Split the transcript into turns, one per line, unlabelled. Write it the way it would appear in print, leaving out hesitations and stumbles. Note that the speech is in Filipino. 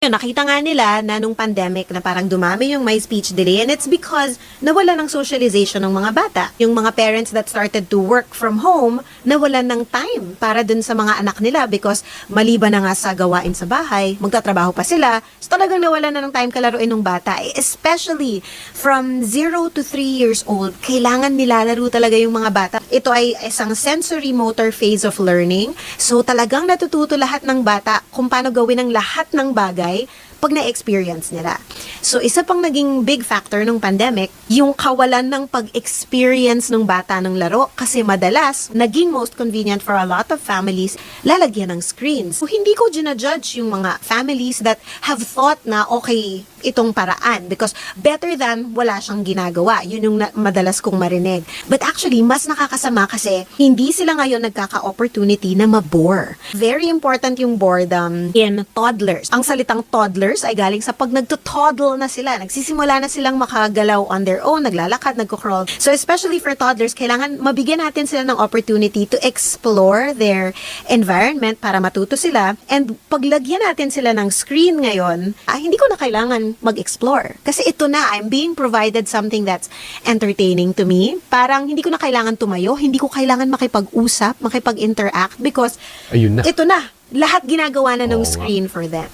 Yun, nakita nga nila na nung pandemic na parang dumami yung my speech delay, and it's because nawala ng socialization ng mga bata. Yung mga parents that started to work from home, nawalan ng time para dun sa mga anak nila because maliban na nga sa gawain sa bahay, magtatrabaho pa sila. So talagang nawalan na ng time kalaruin ng bata. Especially from 0 to 3 years old, kailangan nilalaro talaga yung mga bata. Ito ay isang sensory motor phase of learning. So talagang natututo lahat ng bata kung paano gawin ang lahat ng bagay pag na-experience nila. So, isa pang naging big factor ng pandemic, yung kawalan ng pag-experience ng bata ng laro kasi madalas, naging most convenient for a lot of families, lalagyan ng screens. So, hindi ko ginajudge yung mga families that have thought na okay, itong paraan because better than wala siyang ginagawa. Yun yung madalas kong marinig. But actually, mas nakakasama kasi hindi sila ngayon nagkaka-opportunity na mabore. Very important yung boredom in toddlers. Ang salitang toddlers ay galing sa pag nagto-toddle na sila. Nagsisimula na silang makagalaw on their own, naglalakad, nagko-crawl. So especially for toddlers, kailangan mabigyan natin sila ng opportunity to explore their environment para matuto sila. And paglagyan natin sila ng screen ngayon, hindi ko na kailangan mag-explore. Kasi ito na, I'm being provided something that's entertaining to me. Parang hindi ko na kailangan tumayo, hindi ko kailangan makipag-usap, makipag-interact because
Ayun na.
ito na, lahat ginagawa na ng screen for them.